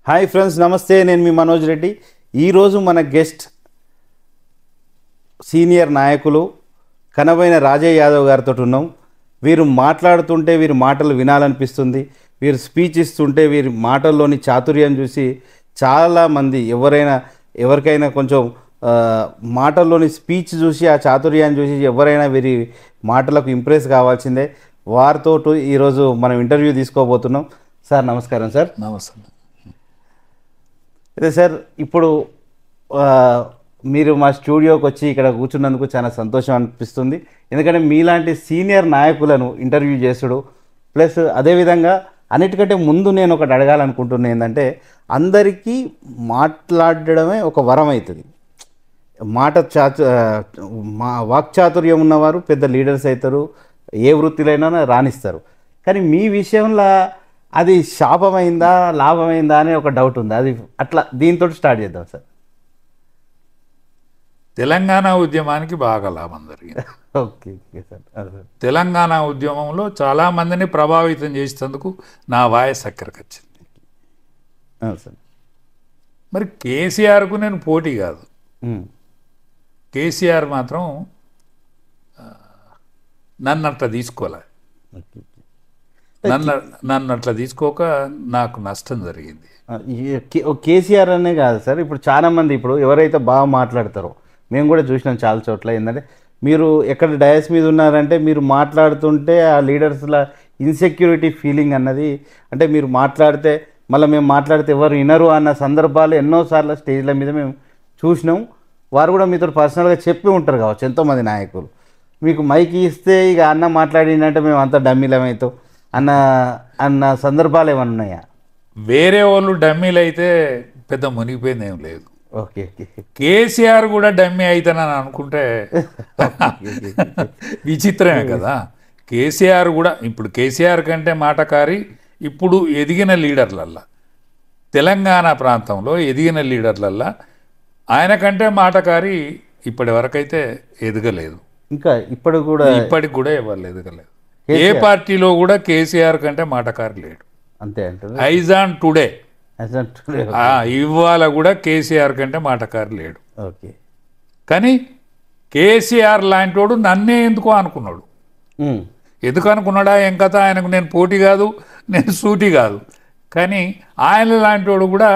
Hi friends, నమస్తే. నేను మీ మనోజ్ రెడ్డి. ఈరోజు మన గెస్ట్ సీనియర్ నాయకులు కనబైన రాజయ్య యాదవ్ గారితో ఉన్నాం. వీరు మాట్లాడుతుంటే వీరి మాటలు వినాలనిపిస్తుంది. వీరు స్పీచ్ ఇస్తుంటే వీరి మాటల్లోని చాతుర్యం చూసి చాలామంది ఎవరికైనా కొంచెం మాటల్లోని స్పీచ్ చూసి ఆ చాతుర్యాన్ని చూసి ఎవరైనా వీరి మాటలకు ఇంప్రెస్ కావాల్సిందే. వారితో ఈరోజు మనం ఇంటర్వ్యూ తీసుకోబోతున్నాం. సార్ నమస్కారం. సార్ నమస్తే. అదే సార్, ఇప్పుడు మీరు మా స్టూడియోకి వచ్చి ఇక్కడ కూర్చున్నందుకు చాలా సంతోషం అనిపిస్తుంది. ఎందుకంటే మీలాంటి సీనియర్ నాయకులను ఇంటర్వ్యూ చేసుడు, ప్లస్ అదేవిధంగా అన్నిటికంటే ముందు నేను ఒకటి అడగాలనుకుంటున్నా. ఏంటంటే అందరికీ మాట్లాడడమే ఒక వరం అవుతుంది. వాక్చాతుర్యం ఉన్నవారు పెద్ద లీడర్స్ అవుతారు, ఏ వృత్తిలైనా రాణిస్తారు. కానీ మీ విషయంలో అది శాపమైందా లాభమైందా అనే ఒక డౌట్ ఉంది. అది అట్లా దీంతో స్టార్ట్ చేద్దాం సార్. తెలంగాణ ఉద్యమానికి బాగా లాభం జరిగింది. Okay sir. తెలంగాణ ఉద్యమంలో చాలామందిని ప్రభావితం చేసేందుకు నా వాయిస్ అక్కడికి వచ్చింది. సార్ మరి కేసీఆర్కు నేను పోటీ కాదు. కేసీఆర్ మాత్రం నన్ను అట్లా తీసుకోలే. నన్ను అట్లా తీసుకోక నాకు నష్టం జరిగింది. కేసీఆర్ అనే కాదు సార్, ఇప్పుడు చాలామంది ఇప్పుడు ఎవరైతే బాగా మాట్లాడతారో మేము కూడా చూసినాం చాలా చోట్ల. ఏంటంటే మీరు ఎక్కడ డయాస్ మీద ఉన్నారంటే మీరు మాట్లాడుతుంటే ఆ లీడర్స్ల ఇన్సెక్యూరిటీ ఫీలింగ్ అన్నది, అంటే మీరు మాట్లాడితే మళ్ళీ మేము మాట్లాడితే ఎవరు వినరు అన్న సందర్భాలు ఎన్నోసార్లు స్టేజ్ల మీద మేము చూసినాం. వారు కూడా మీతో పర్సనల్గా చెప్పి ఉంటారు కావచ్చు ఎంతోమంది నాయకులు. మీకు మైక్ ఇస్తే ఇక అన్న మాట్లాడిందంటే మేము అంతా డమ్మీలమవుతాం అన్న సందర్భాలు ఏమన్నా ఉన్నాయా? వేరే వాళ్ళు డమ్మీలు అయితే పెద్ద మునిగిపోయింది ఏం లేదు. ఓకే. కేసీఆర్ కూడా డమ్మీ అవుతానని అనుకుంటే విచిత్రమే కదా. కేసీఆర్ కూడా ఇప్పుడు కేసీఆర్ కంటే మాటకారి ఇప్పుడు ఎదిగిన లీడర్లల్లా, తెలంగాణ ప్రాంతంలో ఎదిగిన లీడర్లల్లా ఆయన కంటే మాటకారి ఇప్పటి వరకైతే ఎదగలేదు. ఇంకా ఇప్పటికి కూడా ఎవరు ఎదగలేదు. ఏ పార్టీలో కూడా కేసీఆర్ కంటే మాటకారి లేడు. అంతే అంటారు. ఐజాన్ టుడే ఇవాళ కూడా కేసీఆర్ కంటే మాటకారి లేడు. ఓకే. కానీ కేసీఆర్ లాంటి వాడు నన్నే ఎందుకో అనుకున్నాడు. ఎందుకు అనుకున్నాడా ఏం కథ, ఆయనకు నేను పోటీ కాదు, నేను సూటి కాదు. కానీ ఆయన లాంటి వాడు కూడా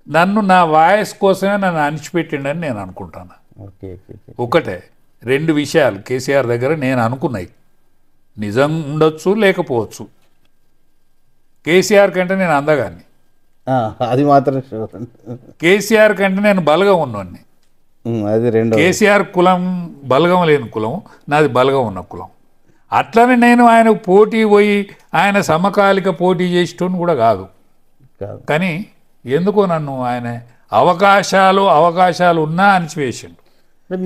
నన్ను నా వాయిస్ కోసమే నన్ను అణిచిపెట్టిండని నేను అనుకుంటాను. ఒకటే రెండు విషయాలు కేసీఆర్ దగ్గర నేను అనుకున్నాయి. నిజం ఉండొచ్చు లేకపోవచ్చు. కేసీఆర్ కంటే నేను అందగాన్ని, అది మాత్రం కేసీఆర్ కంటే నేను బలగం ఉన్నవాడిని. అది రెండు. కేసీఆర్ కులం బలగం లేని కులం, నాది బలగం ఉన్న కులం. అట్లనే నేను ఆయనకు పోటీ పోయి ఆయన సమకాలిక పోటీ చేసేటోని కూడా కాదు. కానీ ఎందుకో నన్ను ఆయన అవకాశాలు ఉన్నా అణిచివేసిండు.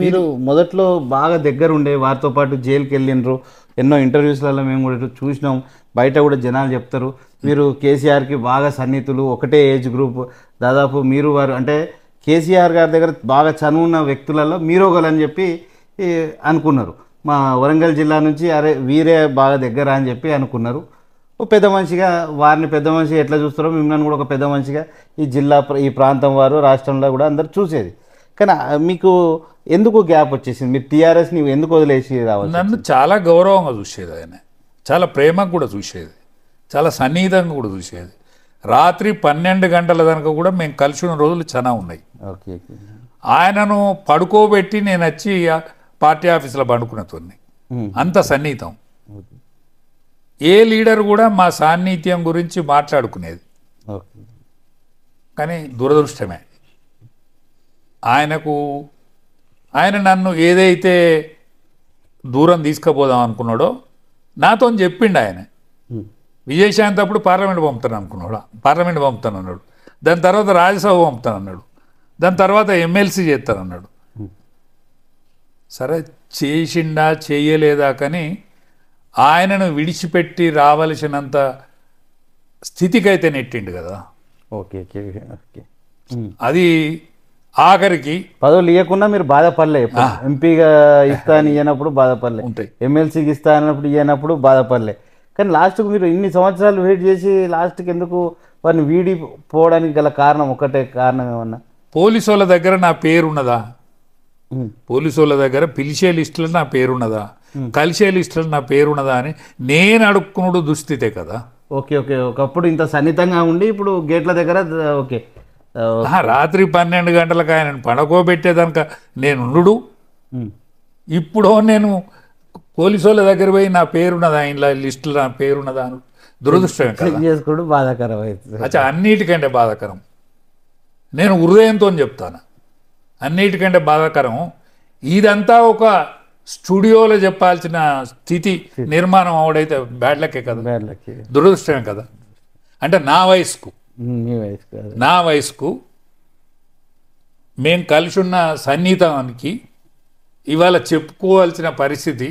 మీరు మొదట్లో బాగా దగ్గర ఉండే వారితో పాటు జైలుకి వెళ్ళినరు. ఎన్నో ఇంటర్వ్యూస్లలో మేము కూడా చూసినాం, బయట కూడా జనాలు చెప్తారు మీరు కేసీఆర్కి బాగా సన్నిహితులు, ఒకటే ఏజ్ గ్రూప్. దాదాపు మీరు వారు అంటే కేసీఆర్ గారి దగ్గర బాగా చనువున్న వ్యక్తులలో మీరు ఒకలని చెప్పి అనుకున్నారు. మా వరంగల్ జిల్లా నుంచి వీరే బాగా దగ్గర అని చెప్పి అనుకున్నారు. పెద్ద మనిషిగా వారిని పెద్ద మనిషిగా ఎట్లా చూస్తారో మిమ్మల్ని కూడా ఒక పెద్ద మనిషిగా ఈ జిల్లా ఈ ప్రాంతం వారు రాష్ట్రంలో కూడా అందరు చూసేది. కానీ మీకు ఎందుకు గ్యాప్ వచ్చేసింది? మీరు టీఆర్ఎస్ని ఎందుకు వదిలేసి రావాలి? నన్ను చాలా గౌరవంగా చూసేది ఆయన, చాలా ప్రేమగా కూడా చూసేది, చాలా సన్నిహితంగా కూడా చూసేది. రాత్రి 12 గంటల దాకా కూడా మేము కలిసి ఉన్న రోజులు చాలా ఉన్నాయి. ఓకే. ఆయనను పడుకోబెట్టి నేను వచ్చి పార్టీ ఆఫీసులో పండుకునేతోని, అంత సన్నిహితం. ఏ లీడర్ కూడా మా సాన్నిహిత్యం గురించి మాట్లాడుకునేది. కానీ దురదృష్టమే, ఆయన నన్ను ఏదైతే దూరం తీసుకుపోదాం అనుకున్నాడో నాతో చెప్పిండు. ఆయన విజయశాంతి అప్పుడు పార్లమెంట్ పంపుతాను అన్నాడు. దాని తర్వాత రాజ్యసభ పంపుతాను అన్నాడు. దాని తర్వాత ఎమ్మెల్సీ చేస్తానన్నాడు. సరే చేసిండా చేయలేదా, కానీ ఆయనను విడిచిపెట్టి రావలసినంత స్థితికైతే నెట్టిండు కదా. ఓకే. అది ఆఖరికి పదవులు ఇవ్వకుండా మీరు బాధపడలే. ఎంపీగా ఇస్తా అని ఇవ్వనప్పుడు బాధపడలే, ఎమ్మెల్సీకి ఇస్తా అన్నప్పుడు ఇవ్వనప్పుడు బాధపడలే. కానీ లాస్ట్కు మీరు ఇన్ని సంవత్సరాలు వెయిట్ చేసి లాస్ట్కి ఎందుకు వారిని వీడి పోవడానికి గల కారణం ఒకటే కారణం ఏమన్నా? పోలీసు వాళ్ళ దగ్గర నా పేరున్నదా? పోలీసు వాళ్ళ దగ్గర పిలిచే లిస్టులో నా పేరున్నదా, కలిసే లిస్టులో నా పేరున్నదా అని నేను అడుక్కున్నాడు దుస్థితే కదా. ఓకే ఓకే, ఒకప్పుడు ఇంత సన్నిహితంగా ఉండి ఇప్పుడు గేట్ల దగ్గర ఓకే. రాత్రి 12 గంటలకు ఆయన పడుకోబెట్టేదానిక నేను ఇప్పుడు నేను పోలీసు వాళ్ళ దగ్గర పోయి నా పేరున్నదా, ఇంట్లో లిస్టులో నా పేరున్నదా అని దురదృష్టమే కదా. చేసుకోవడం బాధాకరం అవుతుంది. అచ్చా, అన్నిటికంటే బాధాకరం నేను హృదయంతో చెప్తాను, అన్నిటికంటే బాధాకరం ఇదంతా ఒక స్టూడియోలో చెప్పాల్సిన స్థితి నిర్మాణం అవడైతే బ్యాడ్ లక్కే కదా, దురదృష్టమే కదా. అంటే నా వయసుకు మేము కలిసి ఉన్న సన్నిహితానికి ఇవాళ చెప్పుకోవాల్సిన పరిస్థితి.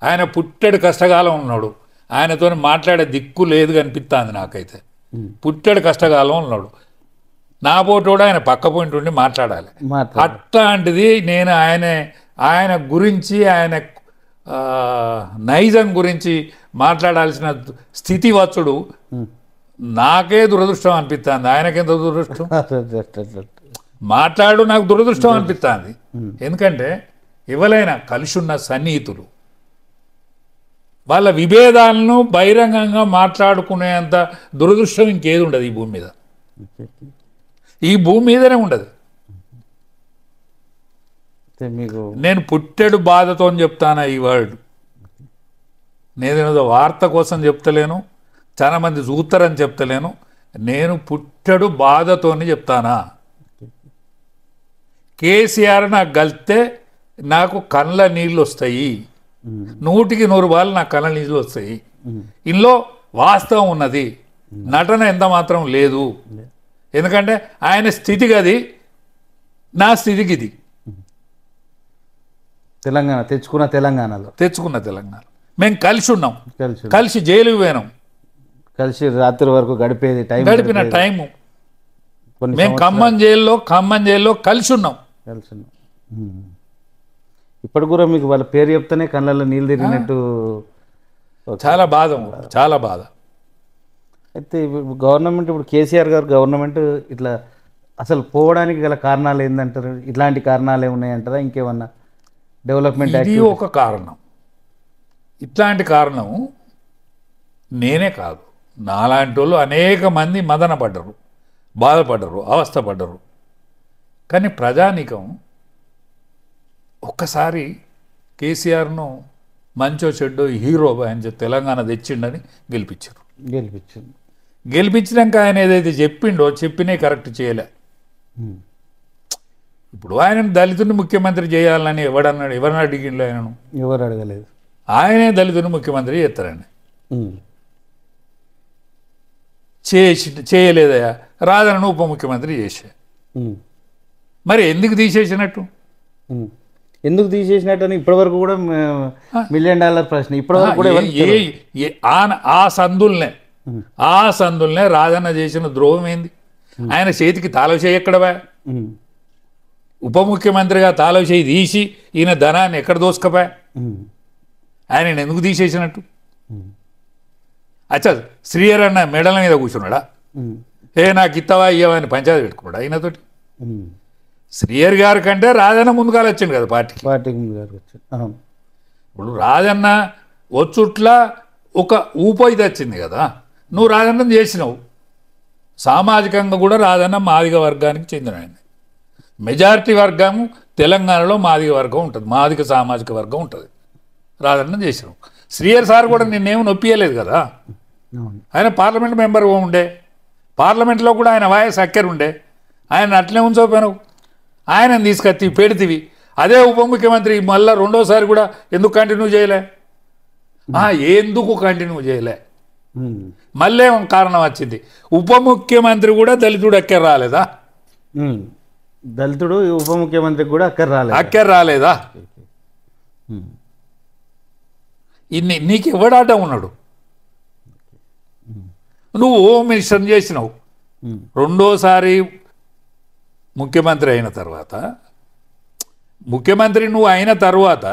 ఆయన పుట్టెడు కష్టకాలం ఉన్నాడు, ఆయనతో మాట్లాడే దిక్కు లేదు అనిపిస్తుంది నాకైతే. పుట్టెడు కష్టకాలం ఉన్నాడు, నా పోటోడు ఆయన పక్క పోయింట్ ఉండి మాట్లాడాలి. అట్లాంటిది నేను ఆయన గురించి, ఆయన నైజం గురించి మాట్లాడాల్సిన స్థితి వచ్చుడు నాకే దురదృష్టం అనిపిస్తుంది. ఆయనకెంత దురదృష్టం మాట్లాడు, నాకు దురదృష్టం అనిపిస్తుంది. ఎందుకంటే ఎవరైనా కలిసి ఉన్న సన్నిహితులు వాళ్ళ విభేదాలను బహిరంగంగా మాట్లాడుకునేంత దురదృష్టం ఇంకేది ఉండదు ఈ భూమి మీద. ఈ భూమి మీదనే ఉండదు. నేను పుట్టెడు బాధతో చెప్తాను ఈ వర్డ్. నేనేదో వార్త కోసం చెప్తలేను, చాలా మంది చూస్తారని చెప్తలేను. నేను పుట్టెడు బాధతో చెప్తానా. కేసీఆర్ నాకు గలితే నాకు కళ్ళ నీళ్ళు వస్తాయి, 100కి 100 బాలు నాకు కళ్ళ నీళ్ళు వస్తాయి. ఇందులో వాస్తవం ఉన్నది, నటన ఎంత మాత్రం లేదు. ఎందుకంటే ఆయన స్థితికి అది, నా స్థితికి ఇది. తెచ్చుకున్న తెలంగాణ మేము కలిసి ఉన్నాం, కలిసి జైలుకి పోయినాం, కలిసి రాత్రి వరకు గడిపిన టైము. మేము ఖమ్మం జైల్లో కలిసి ఉన్నాం. ఇప్పుడు కూడా మీకు వాళ్ళ పేరు చెప్తేనే కళ్ళల్లో నీళ్ళు తిరిగినట్టు. చాలా బాధ. అయితే గవర్నమెంట్, ఇప్పుడు కేసీఆర్ గారు గవర్నమెంట్ ఇట్లా అసలు పోవడానికి గల కారణాలు ఏంటంటారు? ఇట్లాంటి కారణాలు ఏమున్నాయంటారా, ఇంకేమన్నా డెవలప్మెంట్? ఇది ఒక కారణం. ఇట్లాంటి కారణం నేనే కాదు, నాలాంటి వాళ్ళు అనేక మంది మదన పడ్డరు, బాధపడ్డరు, అవస్థపడ్డరు. కానీ ప్రజానీకం ఒక్కసారి కేసీఆర్ను మంచో చెడ్డో హీరో ఆయన తెలంగాణ తెచ్చిండని గెలిపించినాక ఆయన ఏదైతే చెప్పిండో చెప్పినే కరెక్ట్ చేయలే. ఇప్పుడు ఆయన దళితుని ముఖ్యమంత్రి చేయాలని ఎవరిని అడిగిండు? ఆయనను ఎవరు అడగలేదు. ఆయనే దళితుని ముఖ్యమంత్రి చేస్తారని చేయలేదయా. రాజనను ఉప ముఖ్యమంత్రి చేసా. మరి ఎందుకు తీసేసినట్టు అని ఇప్పటివరకు కూడా $1 మిలియన్ ప్రశ్న. ఇప్పటివరకు కూడా ఆ సందుల్నే రాజన్న చేసిన ద్రోహం ఏంది? ఆయన చేతికి తాళం చేయి ఎక్కడవా? ఉప ముఖ్యమంత్రిగా తాళం చేయి తీసి ఈయన ధనాన్ని ఎక్కడ దోసుకపోయా? ఆయన ఎందుకు తీసేసినట్టు? అచ్చా, శ్రీహరి అన్న మెడల మీద కూర్చున్నాడా? నాకు ఇత్తవా ఇయ్యవా అని పంచాయతీ పెట్టుకున్నాడా ఆయనతోటి? శ్రీహరి గారి కంటే రాజన్న ముందుగా వచ్చిండు కదా పార్టీకి ముందుగా వచ్చాడు. ఇప్పుడు రాజన్న వచ్చుట్లా ఒక ఊపోయి తెచ్చింది కదా, నువ్వు రాజన్న చేసినావు. సామాజికంగా కూడా రాజన్న మాదిగ వర్గానికి చెందిన ఆయన. మెజారిటీ వర్గము తెలంగాణలో మాదిగ వర్గం ఉంటుంది, మాదిగ సామాజిక వర్గం ఉంటుంది. రాజన్న చేసినావు. శ్రీహరి సార్ కూడా నిన్నేమి నొప్పియలేదు కదా. ఆయన పార్లమెంట్ మెంబర్ ఉండే, పార్లమెంట్లో కూడా ఆయన వాయిస్ ఉండే. ఆయన అట్లే ఉంచకపోయినావు. ఆయనను తీసుకొచ్చి పెడితివి. అదే ఉప ముఖ్యమంత్రి మళ్ళీ రెండోసారి కూడా ఎందుకు కంటిన్యూ చేయలే? ఎందుకు కంటిన్యూ చేయలే? మళ్ళీ కారణం వచ్చింది. ఉప ముఖ్యమంత్రి కూడా దళితుడు అక్కర రాలేదా? దళితుడు ఉప ముఖ్యమంత్రికి కూడా అక్కర రాలేదా? నీకు ఎవడాట ఉన్నాడు? నువ్వు హోమ్ మినిస్టర్ చేసినావు. రెండోసారి ముఖ్యమంత్రి అయిన తర్వాత, నువ్వు అయిన తర్వాత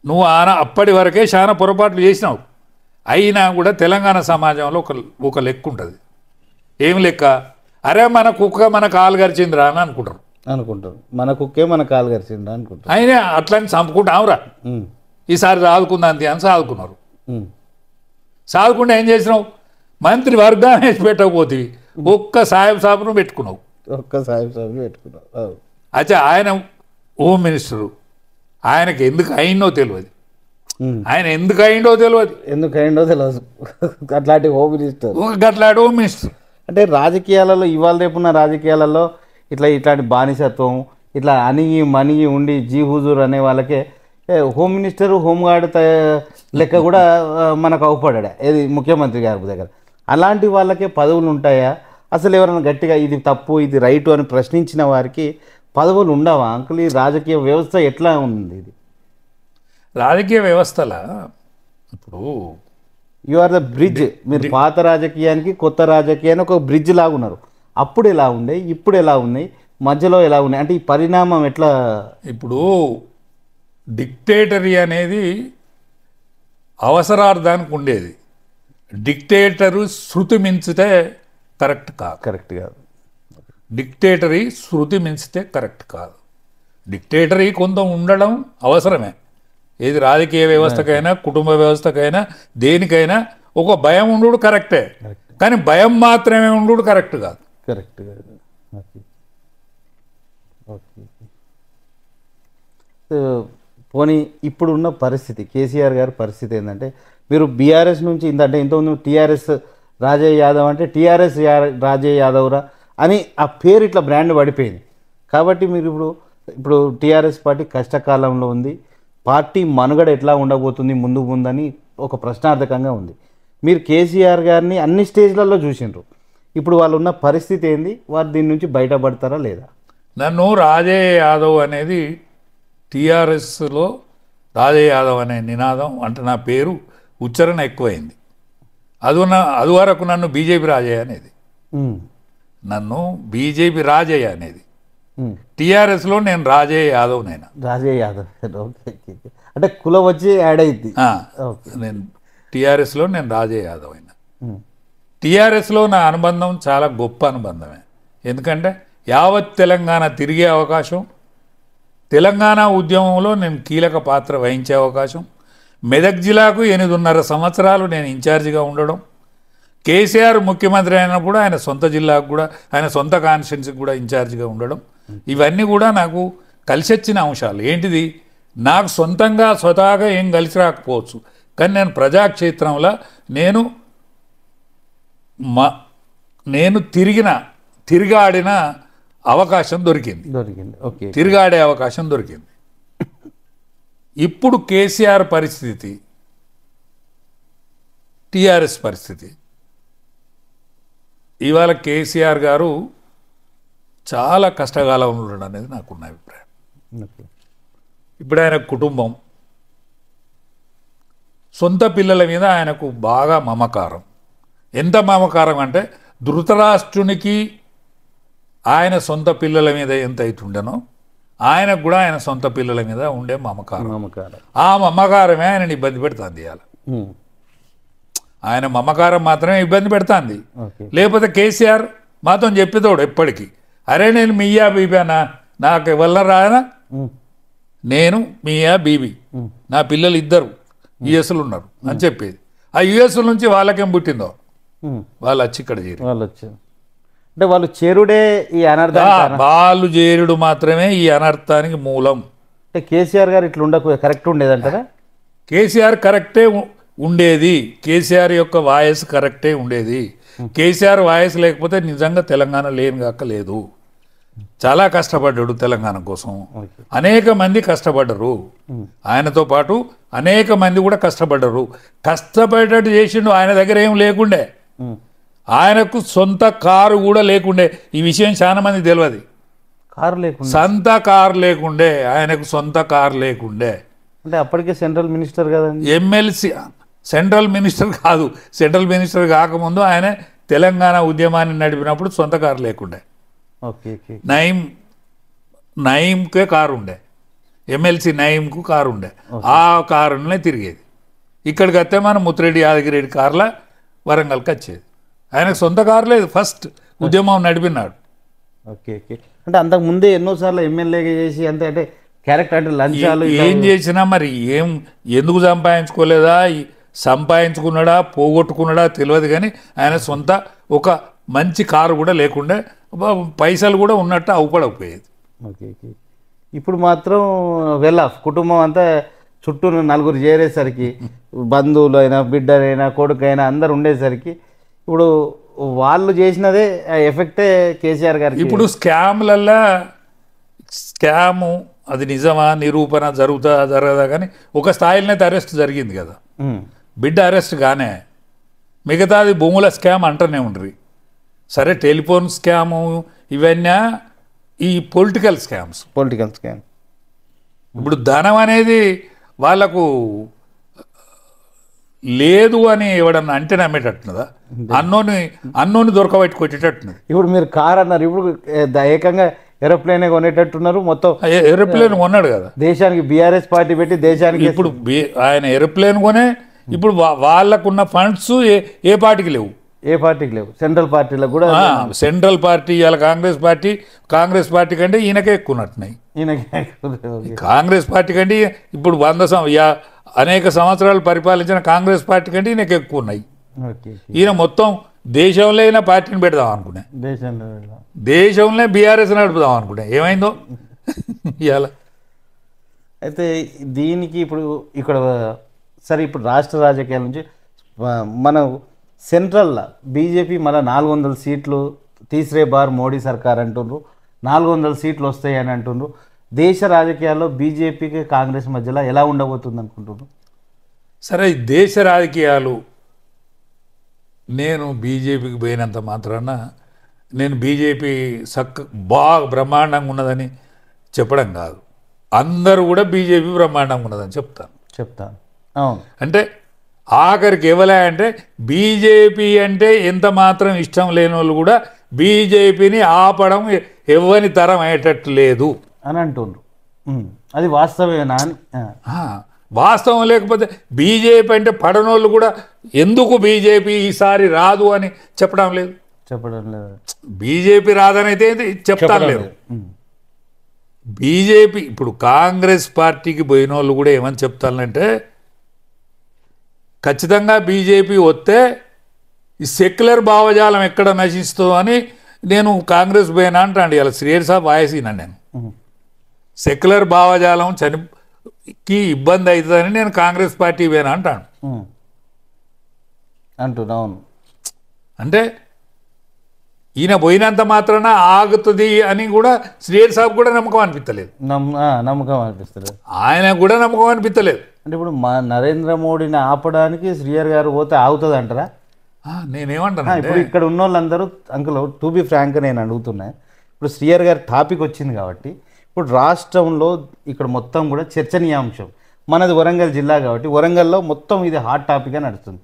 నువ్వు అప్పటి వరకే చాలా పొరపాట్లు చేసినావు. అయినా కూడా తెలంగాణ సమాజంలో ఒక లెక్క ఉంటుంది. ఏం లెక్క అరే మన కుక్క మన కాలు గరిచిందిరా అని అనుకుంటారు మన కుక్కే మన కాలు గరిచిండ్రా అనుకుంటారు. అయినా అట్లని చంపుకుంటాంరా ఈసారి సాదుకుందా అంతే అని సాదుకున్నారు. సాదుకుంటే ఏం చేసినావు మంత్రి వర్గాన్ని వేసి పెట్టకపోతే ఒక్క సాహెబ్ సాబును పెట్టుకున్నావు. అచ్చా ఆయన హోమ్ మినిస్టరు ఆయనకి ఎందుకు అయిందో తెలియదు. ఆయన ఎందుకు అయిందో తెలియదు. అట్లాంటి హోమ్ మినిస్టర్ అట్లాంటి హోమ్ మినిస్టర్ అంటే రాజకీయాలలో ఇవాళ రేపున్న రాజకీయాలలో ఇట్లాంటి బానిసత్వం ఇట్లా అణిగి మణిగి ఉండి జీ హుజూర్ అనే వాళ్ళకే హోమ్ మినిస్టర్ హోంగార్డ్ లెక్క కూడా మనకు అవపడ్డా ఏది ముఖ్యమంత్రి గారి దగ్గర. అలాంటి వాళ్ళకే పదవులు ఉంటాయా? అసలు ఎవరైనా గట్టిగా ఇది తప్పు ఇది రైటు అని ప్రశ్నించిన వారికి పదవులు ఉండవా అంకుల్? ఈ రాజకీయ వ్యవస్థ ఎట్లా ఉంది? ఇది రాజకీయ వ్యవస్థల ఇప్పుడు యు ఆర్ ద బ్రిడ్జ్. మీరు పాత రాజకీయానికి కొత్త రాజకీయానికి ఒక బ్రిడ్జ్ లాగా ఉన్నారు. అప్పుడు ఎలా ఉండే, ఇప్పుడు ఎలా ఉన్నాయి, మధ్యలో ఎలా ఉన్నాయి అంటే ఈ పరిణామం ఎట్లా? ఇప్పుడు డిక్టేటరీ అనేది అవసరార్థానికి ఉండేది. డిక్టేటరు శృతి మించితే కరెక్ట్ కాదు. డిక్టేటరీ శృతి మించితే కరెక్ట్ కాదు. డిక్టేటరీ కొంత ఉండడం అవసరమే. ఏది రాజకీయ వ్యవస్థకైనా కుటుంబ వ్యవస్థకైనా దేనికైనా ఒక భయం ఉండు కరెక్టే, కానీ భయం మాత్రమే ఉండు కరెక్ట్ కాదు. పోనీ ఇప్పుడున్న పరిస్థితి కేసీఆర్ గారి పరిస్థితి ఏంటంటే మీరు బీఆర్ఎస్ నుంచి ఇంతకుముందు టీఆర్ఎస్ రాజయ్య యాదవ్ అంటే టీఆర్ఎస్ రాజయ్య యాదవ్రా అని ఆ పేరు ఇట్లా బ్రాండ్ పడిపోయింది. కాబట్టి మీరు ఇప్పుడు టీఆర్ఎస్ పార్టీ కష్టకాలంలో ఉంది. పార్టీ మనుగడ ఎట్లా ఉండబోతుంది ముందని ఒక ప్రశ్నార్థకంగా ఉంది. మీరు కేసీఆర్ గారిని అన్ని స్టేజ్లలో చూసిండ్రు. ఇప్పుడు వాళ్ళు ఉన్న పరిస్థితి ఏంది? వారు దీని నుంచి బయటపడతారా లేదా? నన్ను రాజయ్య యాదవ్ అనేది టీఆర్ఎస్లో రాజయ్య యాదవ్ అనే నినాదం అంటే నా పేరు ఉచ్చారణ ఎక్కువైంది. అది వరకు నన్ను బీజేపీ రాజయ్య అనేది, నన్ను బీజేపీ రాజయ్య అనేది. టీఆర్ఎస్లో నేను రాజయ్య యాదవ్. రాజయ్య యాదవ్ అంటే కులం వచ్చి యాడ్ అయింది. నేను టీఆర్ఎస్లో నేను రాజయ్య యాదవ్ అయినా. టీఆర్ఎస్లో నా అనుబంధం చాలా గొప్ప అనుబంధమే. ఎందుకంటే యావత్ తెలంగాణ తిరిగే అవకాశం, తెలంగాణ ఉద్యమంలో నేను కీలక పాత్ర వహించే అవకాశం, మెదక్ జిల్లాకు 8.5 సంవత్సరాలు నేను ఇన్ఛార్జిగా ఉండడం, కేసీఆర్ ముఖ్యమంత్రి అయినప్పుడు ఆయన సొంత జిల్లాకు కూడా ఆయన సొంత కాన్స్టిట్యున్సీకి కూడా ఇన్ఛార్జిగా ఉండడం, ఇవన్నీ కూడా నాకు కలిసి వచ్చిన అంశాలు. ఏంటిది, నాకు సొంతంగా స్వతహాగా ఏం కలిసి రాకపోవచ్చు, కానీ నేను ప్రజాక్షేత్రంలో నేను తిరిగాడిన అవకాశం దొరికింది. తిరిగాడే అవకాశం దొరికింది. ఇప్పుడు కేసీఆర్ పరిస్థితి, టీఆర్ఎస్ పరిస్థితి, ఇవాళ కేసీఆర్ గారు చాలా కష్టకాలంలో ఉండడం అనేది నాకున్న అభిప్రాయం. ఇప్పుడు ఆయన కుటుంబం, సొంత పిల్లల మీద ఆయనకు బాగా మమకారం. ఎంత మమకారం అంటే ధృతరాష్ట్రునికి ఆయన సొంత పిల్లల మీద ఎంత అవుతుండేనో ఆయనకు కూడా ఆయన సొంత పిల్లల మీద ఉండే మమకారం. ఆ మమకారమే ఆయనని ఇబ్బంది పెడుతుంది. ఇవాళ ఆయన మమకారం మాత్రమే ఇబ్బంది పెడుతుంది. లేకపోతే కేసీఆర్ మాతో చెప్పేతోడు ఎప్పటికీ, అరే నేను మీయా బీబీనా, నాకు వల్ల రానా, నేను మీయా బీబీ, నా పిల్లలు 2 యుఎస్లు ఉన్నారు అని చెప్పేది. ఆ యుఎస్ నుంచి వాళ్ళకేం పుట్టిందో వాళ్ళు వచ్చి ఇక్కడ చేరు. అంటే వాళ్ళు చేరుడే ఈ అనర్థం, వాళ్ళు చేరుడు మాత్రమే ఈ అనర్థానికి మూలం. అంటే కేసీఆర్ గారు ఇట్లా కరెక్ట్ ఉండేదంటారా? కేసీఆర్ కరెక్టే ఉండేది. కేసీఆర్ యొక్క వాయిస్ కరెక్టే ఉండేది. కేసీఆర్ వాయిస్ లేకపోతే నిజంగా తెలంగాణ లేదు. చాలా కష్టపడ్డాడు తెలంగాణ కోసం. అనేక మంది కష్టపడ్డరు, ఆయనతో పాటు అనేక మంది కూడా కష్టపడ్డరు. కష్టపడ్డట్టు చేసిండు. ఆయన దగ్గర ఏం లేకుండే, ఆయనకు సొంత కారు కూడా లేకుండే. ఈ విషయం చాలా మంది తెలియదు. సొంత కారు లేకుండే, ఆయనకు సొంత కారు లేకుండే. అంటే అప్పటికే సెంట్రల్ మినిస్టర్ కదండి, ఎమ్మెల్సీ. సెంట్రల్ మినిస్టర్ కాదు, సెంట్రల్ మినిస్టర్ కాకముందు ఆయన తెలంగాణ ఉద్యమాన్ని నడిపినప్పుడు సొంత కారు లేకుండే. నయీంకే కారు ఉండే, ఎమ్మెల్సీ నయీంకు కారు ఉండే. ఆ కారునే తిరిగేది. ఇక్కడికి వస్తే మనం ముత్తిరెడ్డి యాదగిరెడ్డి కార్ల వరంగల్కి వచ్చేది. ఆయనకు సొంత కారు లేదు, ఫస్ట్ ఉద్యమం నడిపినాడు. Okay okay. అంటే అంతకు ముందే ఎన్నోసార్లు ఎమ్మెల్యేగా చేసి అంతే అంటే క్యారెక్టర్ అంటే లంచాలు ఏం చేసినా మరి ఎందుకు సంపాదించుకోలేదా, సంపాదించుకున్నాడా పోగొట్టుకున్నాడా తెలియదు, కానీ ఆయన సొంత ఒక మంచి కారు కూడా లేకుండా పైసలు కూడా ఉన్నట్టు అవుపడకపోయేది. Okay okay. ఇప్పుడు మాత్రం వెల్ ఆఫ్ కుటుంబం అంతా చుట్టూ నలుగురు చేరేసరికి బంధువులు అయినా బిడ్డలైనా కొడుకైనా అందరు ఉండేసరికి ఇప్పుడు వాళ్ళు చేసినదే ఎఫెక్టే కేసీఆర్ గారికి. ఇప్పుడు స్కాము అది నిజమా నిరూపణ జరగదా కానీ ఒక స్థాయిలోనే అరెస్ట్ జరిగింది కదా, బిడ్డ అరెస్ట్ కానే, మిగతాది భూముల స్కామ్ అంటూనే ఉండ్రి. సరే టెలిఫోన్ స్కాము ఇవన్నీ ఈ పొలిటికల్ స్కామ్. ఇప్పుడు ధనం అనేది వాళ్ళకు లేదు అని ఎవడన్నా అంటే నమ్మేటట్టున్నదా, అన్నోని దొరకబెట్టి కొట్టేటట్టున్నది. ఇప్పుడు మీరు కార్ అన్నారు, ఇప్పుడు ఏకంగా ఏరోప్లేనే కొనేటట్టున్నారు. మొత్తం ఏరోప్లేన్ కొన్నాడు కదా దేశానికి, బీఆర్ఎస్ పార్టీ పెట్టి దేశానికి. ఇప్పుడు ఆయన ఏరోప్లేన్ కొనే ఇప్పుడు వాళ్ళకున్న ఫండ్స్ ఏ పార్టీకి లేవు, సెంట్రల్ పార్టీలకు కూడా. సెంట్రల్ పార్టీ ఇవాళ కాంగ్రెస్ పార్టీ కంటే ఈయనకే ఎక్కువ ఉన్నట్టున్నాయి. కాంగ్రెస్ పార్టీ కంటే ఇప్పుడు అనేక సంవత్సరాలు పరిపాలించిన కాంగ్రెస్ పార్టీ కంటే ఈయనకి ఎక్కువ ఉన్నాయి. ఈయన మొత్తం దేశంలో అయినా పార్టీని పెడదాం అనుకునే, దేశంలో బీఆర్ఎస్ నడుపుదాం అనుకునే, ఏమైందో ఇవాళ. అయితే దీనికి ఇక్కడ సరే, ఇప్పుడు రాష్ట్ర రాజకీయాల నుంచి మనం సెంట్రల్లో బీజేపీ మళ్ళీ 400 సీట్లు తీసరే బార్ మోడీ సర్కార్ అంటుండ్రు, 400 సీట్లు వస్తాయి అని అంటుండ్రు. దేశ రాజకీయాల్లో బీజేపీకి కాంగ్రెస్ మధ్యలో ఎలా ఉండబోతుంది అనుకుంటున్నారు? సరే, దేశ రాజకీయాలు నేను బీజేపీకి పోయినంత మాత్రాన నేను బీజేపీ బాగా బ్రహ్మాండంగా ఉన్నదని చెప్పడం కాదు, అందరూ కూడా బీజేపీ బ్రహ్మాండంగా ఉన్నదని చెప్తాను. అంటే ఆఖరికి ఎవలే అంటే బీజేపీ అంటే ఎంత మాత్రం ఇష్టం లేని వాళ్ళు కూడా బీజేపీని ఆపడం ఎవరి తరం అయ్యేటట్టు లేదు అని అంటుండ్రు. అది వాస్తవేనా? వాస్తవం లేకపోతే బీజేపీ అంటే పడనోళ్ళు కూడా ఎందుకు బీజేపీ ఈసారి రాదు అని చెప్పడం లేదు. బీజేపీ రాదని అయితే చెప్తాను లేదు. బీజేపీ ఇప్పుడు కాంగ్రెస్ పార్టీకి పోయిన వాళ్ళు కూడా ఏమని చెప్తానంటే, ఖచ్చితంగా బీజేపీ వస్తే ఈ సెక్యులర్ భావజాలం ఎక్కడ నశిస్తుందో అని నేను కాంగ్రెస్ పోయినా అంటాను. ఇలా శ్రీహరి సాబ్ వాయసీనా నేను సెక్యులర్ భావజాలం కి ఇబ్బంది అవుతుందని నేను కాంగ్రెస్ పార్టీ పోయినా అంటాను. అంటే ఈయన పోయినంత మాత్రాన ఆగుతుంది అని కూడా శ్రీహరి సాబ్ కూడా నమ్మకం అనిపించలేదు. ఆయన కూడా నమ్మకం అనిపించలేదు. అంటే ఇప్పుడు నరేంద్ర మోడీని ఆపడానికి శ్రీహరి గారు పోతే ఆగుతుంది అంటారా? నేనేమంటాను, ఇప్పుడు ఇక్కడ ఉన్న వాళ్ళందరూ అంకుల్ టు బి ఫ్రాంక్ నేను అడుగుతున్నా, ఇప్పుడు శ్రీహరి గారి టాపిక్ వచ్చింది కాబట్టి ఇప్పుడు రాష్ట్రంలో ఇక్కడ మొత్తం కూడా చర్చనీయాంశం. మనది వరంగల్ జిల్లా కాబట్టి వరంగల్లో మొత్తం ఇది హాట్ టాపిక్గా నడుస్తుంది.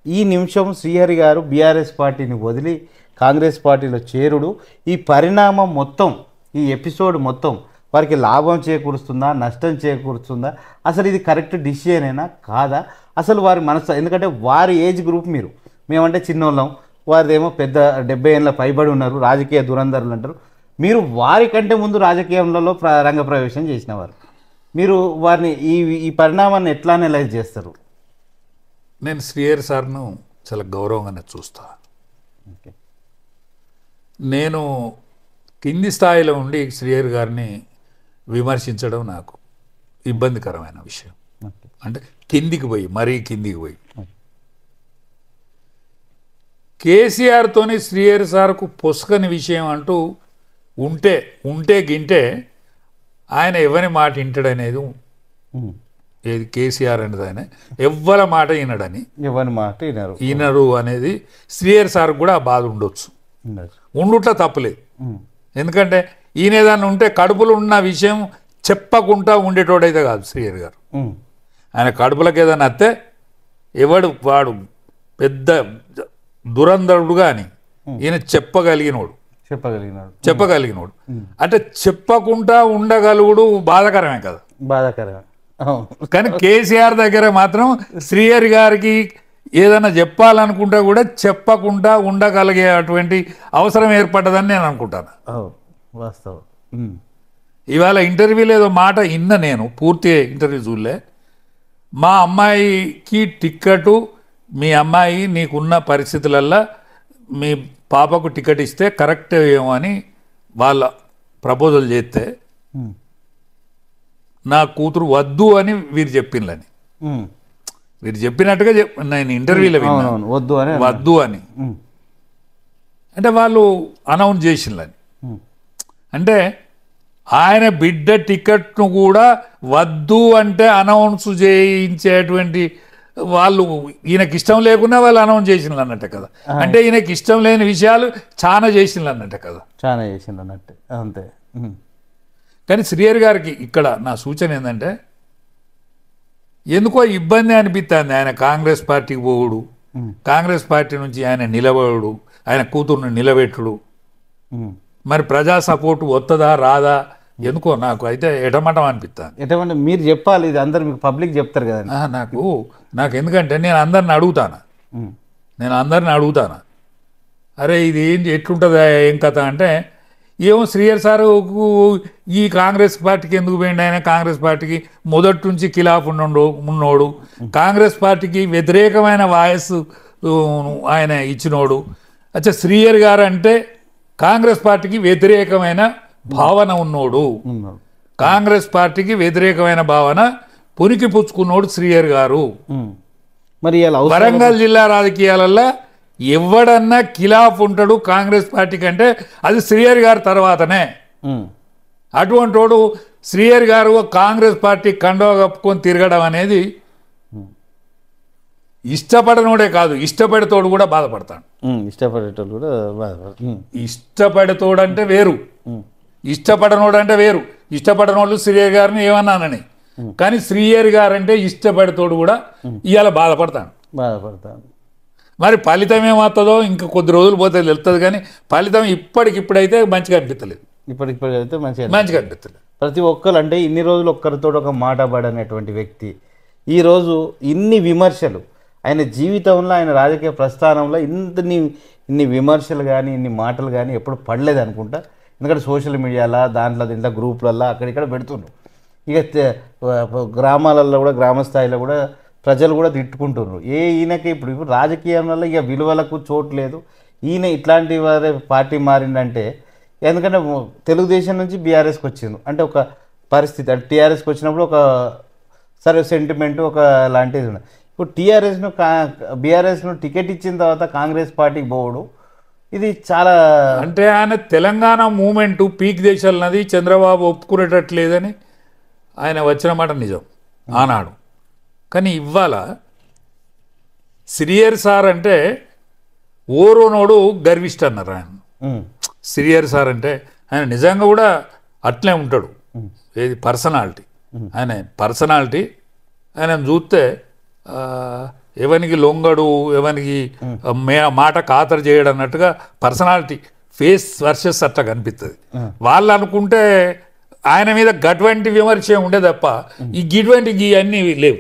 ఈ నిమిషం శ్రీహరి గారు బీఆర్ఎస్ పార్టీని వదిలి కాంగ్రెస్ పార్టీలో చేరుడు, ఈ పరిణామం మొత్తం, ఈ ఎపిసోడ్ మొత్తం వారికి లాభం చేకూరుస్తుందా నష్టం చేకూరుస్తుందా, అసలు ఇది కరెక్ట్ డిసిజనేనా కాదా, అసలు వారి మనసు, ఎందుకంటే వారి ఏజ్ గ్రూప్ మీరు, మేమంటే చిన్నోళ్ళం, వారిదేమో పెద్ద 70 ఏళ్ళ పైబడి ఉన్నారు, రాజకీయ దురంధరులు అంటారు. మీరు వారి కంటే ముందు రాజకీయంలో రంగప్రవేశం చేసినవారు, మీరు వారిని ఈ పరిణామాన్ని ఎట్లా అనలైజ్ చేస్తారు? నేను శ్రీహరి సార్ను చాలా గౌరవంగానే చూస్తా. నేను కింది స్థాయిలో ఉండి శ్రీహరి గారిని విమర్శించడం నాకు ఇబ్బందికరమైన విషయం. అంటే మరీ కిందికి పోయి కేసీఆర్తోని శ్రీహరి సార్కు పొసగని విషయం అంటూ ఉంటే గింటే ఆయన ఎవరి మాట వింటాడనేది, ఏది కేసీఆర్ అనేది ఆయన ఎవ్వరి మాట వినరు అనేది శ్రీహరి సార్ కూడా ఆ బాధ ఉండొచ్చు, ఉండుట్లా తప్పలేదు. ఎందుకంటే ఈయన ఏదన్నా ఉంటే కడుపులో ఉన్న విషయం చెప్పకుండా ఉండేటోడైతే కాదు శ్రీహరి గారు. ఆయన కడుపులకు ఏదైనా అత్తే వాడు పెద్ద దురంధరుడు కానీ ఈయన చెప్పగలిగినోడు. అంటే చెప్పకుండా ఉండగలుగుడు బాధాకరమే కదా. బాధాకరమే. కానీ కేసీఆర్ దగ్గర మాత్రం శ్రీహరి గారికి ఏదైనా చెప్పాలనుకుంటే కూడా చెప్పకుండా ఉండగలిగే అటువంటి అవసరం ఏర్పడ్డదని నేను అనుకుంటాను. వాస్తవం. ఇవాళ ఇంటర్వ్యూలో ఏదో మాట ఇన్న, నేను పూర్తి ఇంటర్వ్యూ చూడలే. మా అమ్మాయికి టిక్కెటు, మీ అమ్మాయి నీకున్న పరిస్థితులల్లో మీ పాపకు టికెట్ ఇస్తే కరెక్ట్ ఏమో అని వాళ్ళ ప్రపోజల్ చేస్తే నా కూతురు వద్దు అని వీరు చెప్పిందని, వీరు చెప్పినట్టుగా నేను ఇంటర్వ్యూలో వద్దు అని అంటే వాళ్ళు అనౌన్స్ చేసిందని. అంటే ఆయన బిడ్డ టికెట్ను కూడా వద్దు అంటే అనౌన్స్ చేయించేటువంటి వాళ్ళు ఈయనకి ఇష్టం లేకున్నా వాళ్ళు అనౌన్స్ చేసిండ్రు అన్నట్టే కదా. అంటే ఈయనకి ఇష్టం లేని విషయాలు చాలా చేసిండ్రు అన్నట్టే కదా. చాలా చేసిండ్రు అన్నట్టే, అంతే. కానీ శ్రీహరి గారికి ఇక్కడ నా సూచన ఏంటంటే, ఎందుకో ఇబ్బంది అనిపిస్తుంది ఆయన కాంగ్రెస్ పార్టీకి పోవుడు, కాంగ్రెస్ పార్టీ నుంచి ఆయన నిలబడు, ఆయన కూతురుని నిలబెట్టుడు. మరి ప్రజా సపోర్టు వస్తుందా రాదా ఎందుకో నాకు అయితే ఎటమటం అనిపిస్తుంది. ఎటమంటే మీరు చెప్పాలి, ఇది అందరు మీకు పబ్లిక్ చెప్తారు కదా. నాకు ఎందుకంటే నేను అందరిని అడుగుతాను, అరే ఇది ఏం ఎట్లుంటుందా ఏం కథ అంటే, ఏమో శ్రీహరి సారు ఈ కాంగ్రెస్ పార్టీకి ఎందుకు పోయిండు, ఆయన కాంగ్రెస్ పార్టీకి మొదటి నుంచి ఖిలాఫ్ ఉన్నోడు, కాంగ్రెస్ పార్టీకి వ్యతిరేకమైన వాయిస్ ఆయన ఇచ్చినోడు. అచ్చా శ్రీహరి గారు అంటే కాంగ్రెస్ పార్టీకి వ్యతిరేకమైన భావన ఉన్నోడు, కాంగ్రెస్ పార్టీకి వ్యతిరేకమైన భావన పునికి పుచ్చుకున్నోడు శ్రీహరి గారు. మరి వరంగల్ జిల్లా రాజకీయాలలో ఎవడన్నా ఖిలాఫ్ ఉంటాడు కాంగ్రెస్ పార్టీ కంటే అది శ్రీహరి గారి తర్వాతనే. అటువంటి వాడు శ్రీహరి గారు కాంగ్రెస్ పార్టీ కండువా కప్పుకొని తిరగడం అనేది ఇష్టపడనోడే కాదు, ఇష్టపడేతోడు కూడా బాధపడతాడు. ఇష్టపడేటోడు కూడా ఇష్టపడేతోడు అంటే వేరు, ఇష్టపడనోడు అంటే వేరు. ఇష్టపడనోళ్ళు శ్రీహరి గారిని ఏమన్నానని, కానీ శ్రీహరి గారు అంటే ఇష్టపడేతోడు కూడా ఇవాళ బాధపడతాడు. మరి ఫలితం ఏమవుతుందో ఇంకా కొద్ది రోజులు పోతే తెలుస్తుంది, కానీ ఫలితం ఇప్పటికిప్పుడైతే మంచిగా అనిపించలేదు. ఇప్పటికిప్పుడైతే మంచిగా అనిపించలేదు. ప్రతి ఒక్కరు అంటే ఇన్ని రోజులు ఒక్కరితో ఒక మాట పడనేటువంటి వ్యక్తి ఈరోజు ఇన్ని విమర్శలు, ఆయన జీవితంలో ఆయన రాజకీయ ప్రస్థానంలో ఇన్ని విమర్శలు కానీ ఇన్ని మాటలు కానీ ఎప్పుడు పడలేదు అనుకుంటా. ఎందుకంటే సోషల్ మీడియాలో దీంట్లో గ్రూపులలో అక్కడిక్కడ పెడుతుండ్రు. ఇక గ్రామాలలో కూడా గ్రామస్థాయిలో కూడా ప్రజలు కూడా తిట్టుకుంటున్నారు. ఈయనకి ఇప్పుడు రాజకీయంలో ఇక విలువలకు చోటు లేదు, ఈయన ఇట్లాంటి వారే పార్టీ మారిందంటే. ఎందుకంటే తెలుగుదేశం నుంచి బీఆర్ఎస్కి వచ్చింది అంటే ఒక పరిస్థితి, అంటే టీఆర్ఎస్కి వచ్చినప్పుడు ఒక సరే సెంటిమెంట్ ఒక లాంటిది ఉంది. ఇప్పుడు బీఆర్ఎస్ను టికెట్ ఇచ్చిన తర్వాత కాంగ్రెస్ పార్టీకి పోవడం ఇది చాలా అంటే ఆయన తెలంగాణ మూమెంటు పీక్ దేశాలన్నది చంద్రబాబు ఒప్పుకునేటట్లేదని ఆయన వచ్చిన మాట నిజం ఆనాడు. కానీ ఇవాళ శ్రీహరి సార్ అంటే ఓరోనోడు గర్విష్ట అన్నారు ఆయన. శ్రీహరి సార్ అంటే ఆయన నిజంగా కూడా అట్లే ఉంటాడు, ఏది పర్సనాలిటీ, ఆయన పర్సనాలిటీ. ఆయన చూస్తే ఎవరికి లొంగడు, ఎవరికి మాట ఖాతరు చేయడం అన్నట్టుగా పర్సనాలిటీ ఫేస్ వర్సెస్ అట్లా కనిపిస్తుంది. వాళ్ళు అనుకుంటే ఆయన మీద గటువంటి విమర్శ ఉండే తప్ప ఈ గిటువంటి ఇవన్నీ లేవు,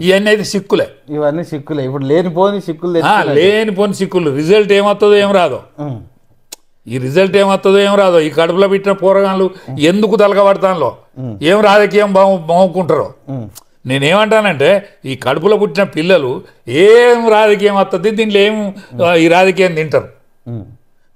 ఇవన్నీ అయితే సిక్కులే, ఇవన్నీ సిక్కులే. ఇప్పుడు లేనిపోని సిక్కులు రిజల్ట్ ఏమవుతుందో ఏం రాదో, ఈ కడుపులో పెట్టిన పోరగాళ్ళు ఎందుకు తలకబడతాలో, ఏం రాజకీయం బాగుంటారో. నేనేమంటానంటే ఈ కడుపులో పుట్టిన పిల్లలు ఏం రాజకీయం వస్తుంది, దీంట్లో ఏం ఈ రాజకీయం తింటారు.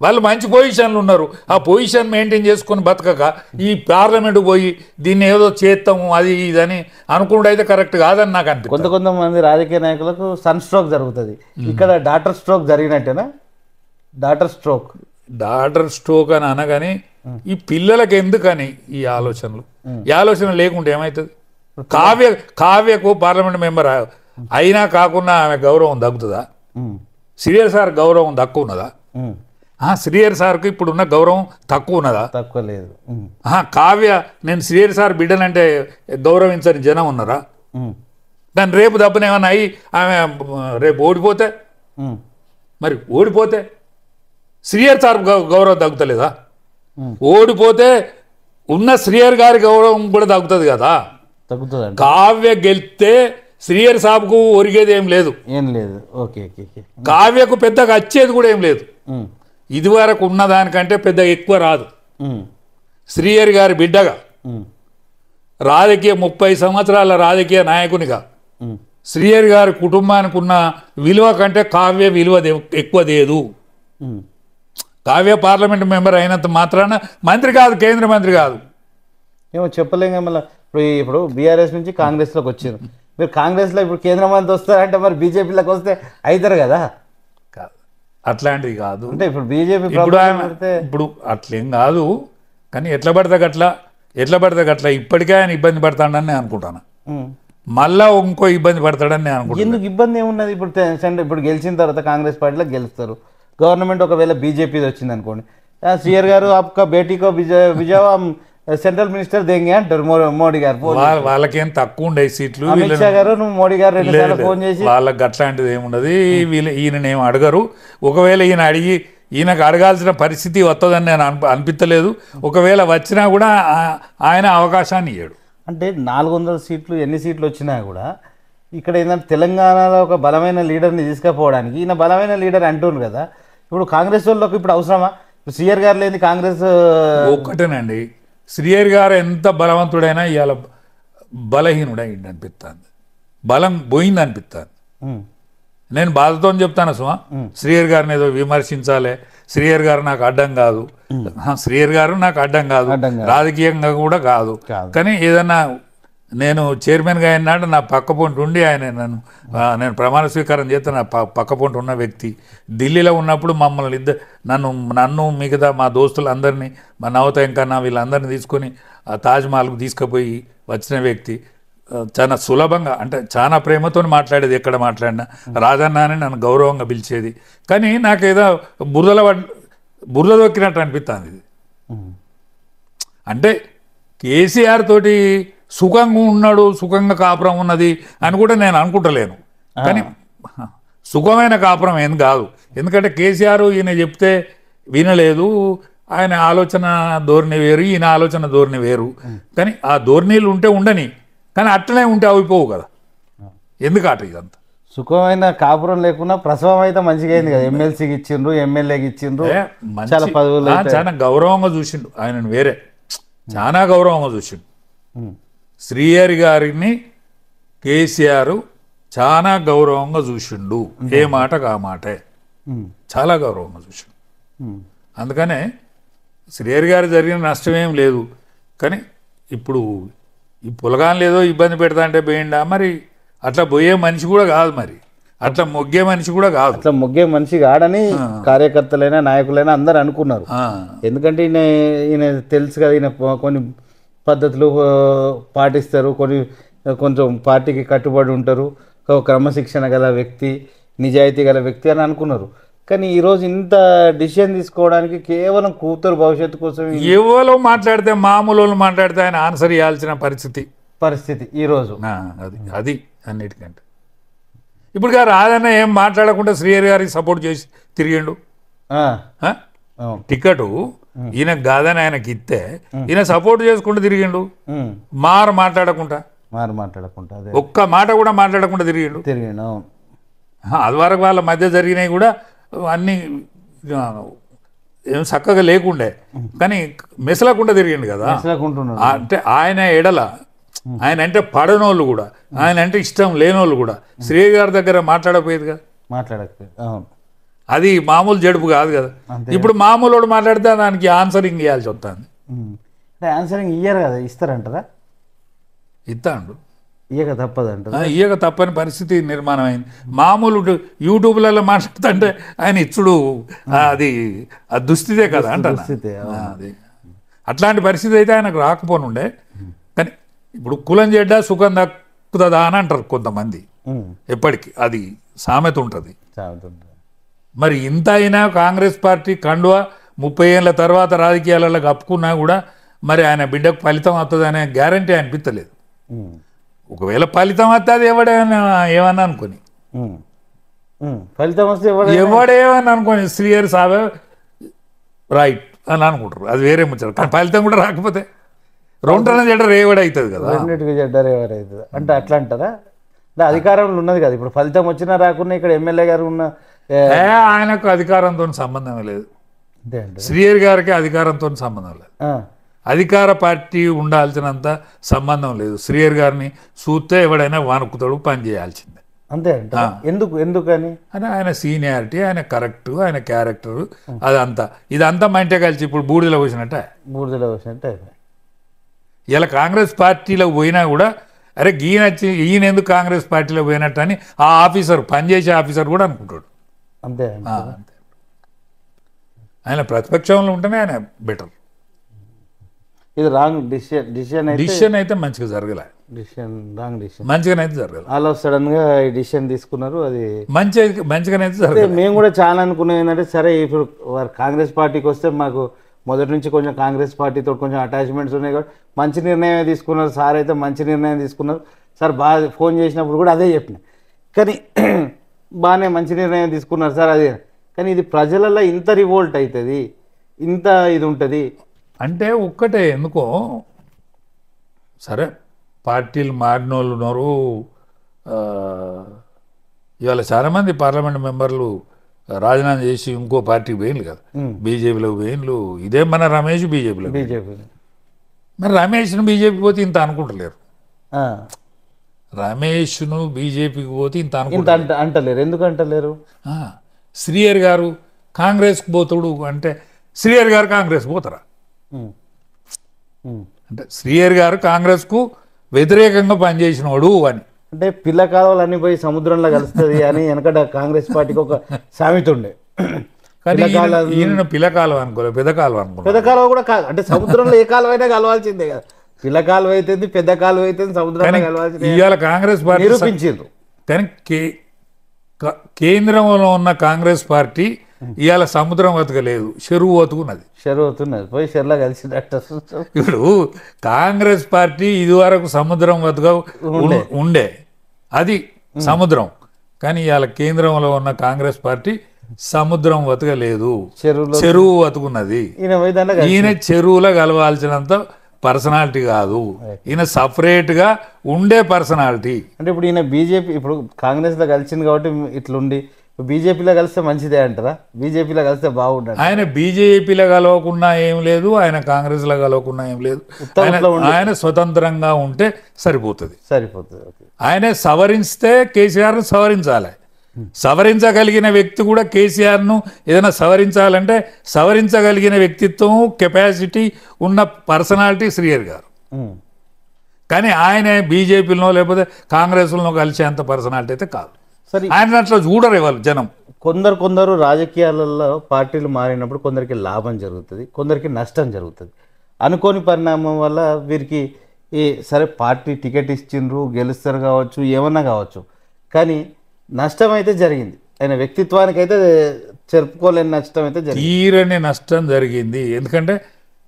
వాళ్ళు మంచి పొజిషన్లు ఉన్నారు, ఆ పొజిషన్ మెయింటైన్ చేసుకొని బతకక ఈ పార్లమెంట్ పోయి దీన్ని ఏదో చేస్తాము అది ఇదని అనుకుంటే అయితే కరెక్ట్ కాదని నాకు అనిపిస్తుంది. కొంతమంది రాజకీయ నాయకులకు సన్ స్ట్రోక్ జరుగుతుంది, ఇక్కడ డాటర్ స్ట్రోక్ జరిగినట్టేనా? డాటర్ స్ట్రోక్ అని అనగానే ఈ పిల్లలకి ఎందుకని ఈ ఆలోచన లేకుంటే ఏమవుతుంది? కావ్యకు పార్లమెంట్ మెంబర్ అయినా కాకుండా ఆమె గౌరవం దక్కుతుందా? శ్రీహరి సార్ గౌరవం తక్కువ ఉన్నదా? శ్రీహరి సార్కు ఇప్పుడున్న గౌరవం తక్కువ ఉన్నదా? తక్కువ లేదు. కావ్య నేను శ్రీహరి సార్ బిడ్డనంటే గౌరవించని జనం ఉన్నారా? దాన్ని రేపు దెబ్బనేమన్నా అయ్యి ఆమె రేపు ఓడిపోతే శ్రీహరి సార్ గౌరవం తగ్గుతలేదా? ఓడిపోతే ఉన్న శ్రీహరి గారి గౌరవం కూడా తగ్గుతుంది కదా. తగ్గుతుంది. కావ్య గెలిస్తే శ్రీహరి సాబుకు ఒరిగేది ఏం లేదు, ఏం లేదు. Okay okay okay. కావ్యకు పెద్దగా వచ్చేది కూడా ఏం లేదు. ఇదివరకు ఉన్నదానికంటే పెద్ద ఎక్కువ రాదు. శ్రీహరి గారి బిడ్డగా రాజకీయ 30 సంవత్సరాల రాజకీయ నాయకునిగా శ్రీహరి గారి కుటుంబానికి ఉన్న విలువ కంటే కావ్య విలువ ఎక్కువ లేదు. కావ్య పార్లమెంట్ మెంబర్ అయినంత మాత్రాన మంత్రి కాదు, కేంద్ర మంత్రి కాదు. ఏమో చెప్పలేం. మళ్ళీ ఇప్పుడు బీఆర్ఎస్ నుంచి కాంగ్రెస్లోకి వచ్చారు. మీరు కాంగ్రెస్లో ఇప్పుడు కేంద్ర మంత్రి వస్తారంటే మరి బీజేపీలోకి వస్తే అవుతారు కదా. అట్లాంటిది కాదు. అంటే ఇప్పుడు బీజేపీ ఇప్పుడు అట్లేం కాదు. కానీ ఎట్లా పడితే గట్లా ఇప్పటికే ఆయన ఇబ్బంది పడతాడని నేను అనుకుంటాను. మళ్ళా ఇంకో ఇబ్బంది పడతాడని నేను అనుకుంటాను. ఎందుకు ఇబ్బంది ఏమున్నది? ఇప్పుడు గెలిచిన తర్వాత కాంగ్రెస్ పార్టీలో గెలుస్తారు. గవర్నమెంట్ ఒకవేళ బీజేపీది వచ్చింది అనుకోండి, శ్రీహరి గారు ఆప్కా బేటీకో విజయవా సెంట్రల్ మినిస్టర్ దేంగే అంటారు మోడీ గారు. వాళ్ళకేం తక్కువ ఉండే సీట్లు. అమిత్ షా గారు నువ్వు మోడీ గారు 2 సార్లు ఫోన్ చేసి వాళ్ళకి అట్లాంటిది ఏమున్నది. ఈయననేం అడగరు. ఒకవేళ ఈయన అడిగి ఈయనకు అడగాల్సిన పరిస్థితి వస్తుందని నేను అనిపించలేదు. ఒకవేళ వచ్చినా కూడా ఆయన అవకాశాన్ని ఇయ్యాడు. అంటే 400 సీట్లు ఎన్ని సీట్లు వచ్చినా కూడా ఇక్కడ ఏంటంటే తెలంగాణలో ఒక బలమైన లీడర్ని తీసుకుపోవడానికి ఈయన బలమైన లీడర్ అంటున్నారు కదా. ఇప్పుడు కాంగ్రెస్ వాళ్ళకి ఇప్పుడు అవసరమా? శ్రీహరి గారు లేని కాంగ్రెస్ ఒక్కటేనండి. శ్రీహరి గారు ఎంత బలవంతుడైనా ఇవాళ బలహీనుడైంది అనిపిస్తుంది. బలం పోయింది అనిపిస్తుంది. నేను బాధతో చెప్తాను సుమా, శ్రీహరి గారిని ఏదో విమర్శించాలి, శ్రీహరి గారు నాకు అడ్డం కాదు, శ్రీహరి గారు నాకు అడ్డం కాదు, రాజకీయంగా కూడా కాదు. కానీ ఏదన్నా నేను చైర్మన్గా అయినాడు నా పక్కపొంటి ఉండి ఆయన నేను ప్రమాణ స్వీకారం చేస్తే నా పక్కపొంటి ఉన్న వ్యక్తి. ఢిల్లీలో ఉన్నప్పుడు మమ్మల్ని నన్ను మిగతా మా దోస్తులందరినీ, మా నవత ఇంకా వీళ్ళందరినీ తీసుకొని ఆ తాజ్మహల్కు తీసుకుపోయి వచ్చిన వ్యక్తి. చాలా సులభంగా, అంటే చాలా ప్రేమతో మాట్లాడేది. ఎక్కడ మాట్లాడినా రాజన్న అని నన్ను గౌరవంగా పిలిచేది. కానీ నాకేదో బురద దొక్కినట్టు అనిపిస్తుంది ఇది. అంటే కేసీఆర్ తోటి సుఖంగా ఉన్నాడు, సుఖంగా కాపురం ఉన్నది అని కూడా నేను అనుకుంటలేను. కానీ సుఖమైన కాపురం ఏం కాదు. ఎందుకంటే కేసీఆర్ ఈయన చెప్తే వినలేదు. ఆయన ఆలోచన ధోరణి వేరు, ఈయన ఆలోచన ధోరణి వేరు. కానీ ఆ ధోరణిలు ఉంటే ఉండని, కానీ అట్లనే ఉంటే అయిపోవు కదా. ఎందుకు అట ఇదంతా సుఖమైన కాపురం లేకుండా ప్రసవం అయితే మంచిగా అయింది కదా. ఎమ్మెల్సీకి ఇచ్చిండ్రు, ఎమ్మెల్యేకి ఇచ్చిండ్రు, చాలా పదవులు, చాలా గౌరవంగా చూసిండు ఆయనను. వేరే చాలా గౌరవంగా చూసిండు. శ్రీహరి గారిని కేసీఆర్ చాలా గౌరవంగా చూసిండు. ఏ మాటకు ఆ మాటే చాలా గౌరవంగా చూసిండు. అందుకనే శ్రీహరి గారు జరిగిన నష్టమేం లేదు. కానీ ఇప్పుడు ఈ పులగాన్ లేదో ఇబ్బంది పెడతా అంటే పోయిండా, మరి అట్లా పోయే మనిషి కూడా కాదు, మరి అట్లా మొగ్గే మనిషి కూడా కాదు. అట్లా మొగ్గే మనిషి కాడని కార్యకర్తలైనా నాయకులైనా అందరు అనుకున్నారు. ఎందుకంటే ఈయన తెలుసు కదా, ఈయన కొన్ని పద్ధతులు పాటిస్తారు, కొంచెం పార్టీకి కట్టుబడి ఉంటారు, క్రమశిక్షణ గల వ్యక్తి, నిజాయితీ గల వ్యక్తి అని అనుకున్నారు. కానీ ఈరోజు ఇంత డిసిషన్ తీసుకోవడానికి కేవలం కూతురు భవిష్యత్తు కోసం ఎవరో మాట్లాడితే, మామూలు మాట్లాడితే ఆయన ఆన్సర్ ఇవ్వాల్సిన పరిస్థితి ఈరోజు. అది అన్నిటికంటే ఇప్పుడు రాజన్న ఏం మాట్లాడకుండా శ్రీహరి గారికి సపోర్ట్ చేసి తిరిగిండు. టికెట్ ఈయనకు కాదని ఆయనకి ఇస్తే ఈయన సపోర్ట్ చేసుకుంటూ తిరిగిండు. మాట్లాడకుండా ఒక్క మాట కూడా మాట్లాడకుండా తిరిగిండు. అది వరకు వాళ్ళ మధ్య జరిగినవి కూడా అన్నీ ఏం చక్కగా లేకుండే, కానీ మెసలకుండా తిరిగిండు కదా. అంటే ఆయన ఎడల, ఆయన అంటే పడనోళ్ళు కూడా, ఆయన అంటే ఇష్టం లేనోళ్ళు కూడా శ్రీహరి గారి దగ్గర మాట్లాడకపోయేది కదా. అది మామూలు జడుపు కాదు కదా. ఇప్పుడు మామూలు మాట్లాడితే దానికి ఆన్సరింగ్ ఇవ్వాల్సి వస్తుంది. ఆన్సరింగ్ ఇయ్యరు కదా, ఇస్తారంటారా? ఇస్తాడు, ఇయ్యక తప్పదంట. ఇయ్యక తప్పని పరిస్థితి నిర్మాణం అయింది. మామూలు యూట్యూబ్లలో మాట్లాడుతుంటే ఆయన ఇచ్చుడు అది దుస్థితే కదా అంటారు. అది అట్లాంటి పరిస్థితి అయితే ఆయనకు రాకపోనుండే. కానీ ఇప్పుడు కులం చెడ్డ సుఖం దక్కుతుందా అని అంటారు కొంతమంది. ఎప్పటికీ అది సామెత ఉంటుంది. మరి ఇంత అయినా కాంగ్రెస్ పార్టీ కండువా 30 ఏళ్ళ తర్వాత రాజకీయాలలో కప్పుకున్నా కూడా మరి ఆయన బిడ్డకు ఫలితం వస్తుంది అనే గ్యారంటీ అనిపించలేదు. ఒకవేళ ఫలితం వస్తే అది ఏమన్నా అనుకొని, ఫలితం వస్తే ఎవడేమని అనుకోని శ్రీహరి సాబే రైట్ అని అనుకుంటారు. అది వేరే ముచ్చారు. కానీ ఫలితం కూడా రాకపోతే రెండన జడ్డ రేవడవుతుంది కదా. జడ్డ రేవడవుతుంది అంటే అట్లా అంటారా? అంటే అధికారంలో ఉన్నది కదా ఇప్పుడు, ఫలితం వచ్చినా రాకున్నా ఇక్కడ ఎమ్మెల్యే గారు ఉన్న ఆయనకు అధికారంతో సంబంధం లేదు. అంతే అంటే శ్రీహరి గారికి అధికారంతో సంబంధం లేదు. అధికార పార్టీ ఉండాల్సినంత సంబంధం లేదు. శ్రీహరి గారిని చూస్తే ఎవడైనా వానుకుతాడు, పని చేయాల్సిందే. అంతే అంట. ఎందుకని అని ఆయన సీనియారిటీ, ఆయన కరెక్ట్, ఆయన క్యారెక్టర్, అదంతా ఇదంతా మా ఇంటే కలిసి ఇప్పుడు బూడిదలో పోసినట్టే ఇలా కాంగ్రెస్ పార్టీలో పోయినా కూడా అరే ఈయన ఎందుకు కాంగ్రెస్ పార్టీలో పోయినట్టు అని ఆ ఆఫీసర్, పనిచేసే ఆఫీసర్ కూడా అనుకుంటాడు. అంతే అంతే. ఆయన ప్రతిపక్షంలో ఉంటేనే ఆయన బెటర్. ఇది రాంగ్ డిసిషన్ అయితే మంచిగా జరగలే. రాంగ్ డిసిషన్ మంచిగానైతే జరగలేదు. అలా సడన్ గా ఈ డిసిషన్ తీసుకున్నారు. అది మంచిగానైతే జరగలేదు. మేము కూడా చాలా అనుకున్నాం ఏంటంటే సరే ఇప్పుడు వారు కాంగ్రెస్ పార్టీకి వస్తే మాకు మొదటి నుంచి కొంచెం కాంగ్రెస్ పార్టీతో కొంచెం అటాచ్మెంట్స్ ఉన్నాయి కాబట్టి మంచి నిర్ణయం తీసుకున్నారు. సార్ అయితే మంచి నిర్ణయం తీసుకున్నారు. సార్ బాగా ఫోన్ చేసినప్పుడు కూడా అదే చెప్పిన, కానీ బాగానే మంచి నిర్ణయం తీసుకున్నారు సార్ అదే. కానీ ఇది ప్రజలలో ఇంత రివోల్ట్ అవుతుంది, ఇంత ఇది ఉంటుంది అంటే ఒక్కటే ఎందుకో సరే పార్టీలు మారిన వాళ్ళు ఉన్నారు. ఇవాళ చాలామంది పార్లమెంట్ మెంబర్లు రాజీనామా చేసి ఇంకో పార్టీకి పోయిండ్రు కదా, బీజేపీలో పోయిండ్రు. ఇదే మన రమేష్ బీజేపీలో. మరి రమేష్ను బీజేపీకి పోతే ఇంత అనుకుంటలేరు. రమేష్ను బీజేపీకి పోతే ఇంత అంటలేరు. ఎందుకు అంటలేరు? శ్రీహరి గారు కాంగ్రెస్కి పోతాడు అంటే శ్రీహరి గారు కాంగ్రెస్ పోతారా? అంటే శ్రీహరి గారు కాంగ్రెస్కు వ్యతిరేకంగా పనిచేసినవాడు అని అంటే పిల్ల కాలువలన్నీ పోయి సముద్రంలో కలుస్తుంది అని వెనకట కాంగ్రెస్ పార్టీకి ఒక సామెత ఉండే. కానీ ఈయన పిల్ల కాలువ అనుకోలేదు, పెద్ద కాలువ అనుకో. పెద్ద కాలువ కూడా కాదు అంటే సముద్రంలో ఏ కాలువ అయినా కలవాల్సిందే కదా. పిల్ల కాలువ అవుతుంది, పెద్ద కాలువ అవుతుంది, సముద్రంలో కలవాల్సిందే. ఇవాళ కాంగ్రెస్ పార్టీ నిరూపించారు. కానీ కేంద్రంలో ఉన్న కాంగ్రెస్ పార్టీ ఇవాళ సముద్రం బతకలేదు, చెరువు బతుకున్నది. పోయి చెరువులో కలిసినట్టు. ఇప్పుడు కాంగ్రెస్ పార్టీ ఇదివరకు సముద్రం బతుక ఉండే, అది సముద్రం. కానీ ఇవాళ కేంద్రంలో ఉన్న కాంగ్రెస్ పార్టీ సముద్రం బతకలేదు, చెరువు బతుకున్నది. ఈయన చెరువులో కలవాల్సినంత పర్సనాలిటీ కాదు, ఈయన సపరేట్గా ఉండే పర్సనాలిటీ. అంటే ఇప్పుడు ఈయన బీజేపీ ఇప్పుడు కాంగ్రెస్లో కలిసింది కాబట్టి ఇట్లుండి బీజేపీలో కలిస్తే మంచిదే అంటారా? బీజేపీలో కలిస్తే బాగుంటుంది. ఆయన బీజేపీలో కలవకున్నా ఏం లేదు, ఆయన కాంగ్రెస్లో కలవకున్నా ఏం లేదు. ఆయన స్వతంత్రంగా ఉంటే సరిపోతుంది. ఆయన సవరిస్తే కేసీఆర్ను సవరించాలి. సవరించగలిగిన వ్యక్తి కూడా కేసీఆర్ను ఏదైనా సవరించాలంటే సవరించగలిగిన వ్యక్తిత్వం, కెపాసిటీ ఉన్న పర్సనాలిటీ శ్రీహరి గారు. కానీ ఆయన బీజేపీలో లేకపోతే కాంగ్రెస్లో కలిసేంత పర్సనాలిటీ అయితే కాదు. ఆయన అట్లా చూడరు వాళ్ళు జనం. కొందరు రాజకీయాలలో పార్టీలు మారినప్పుడు కొందరికి లాభం జరుగుతుంది, కొందరికి నష్టం జరుగుతుంది. అనుకోని పరిణామం వల్ల వీరికి సరే పార్టీ టికెట్ ఇచ్చిండ్రు, గెలుస్తారు కావచ్చు, ఏమన్నా కావచ్చు, కానీ నష్టం అయితే జరిగింది. ఆయన వ్యక్తిత్వానికి అయితే చెప్పుకోలేని నష్టం అయితే జరిగింది, తీరని నష్టం జరిగింది. ఎందుకంటే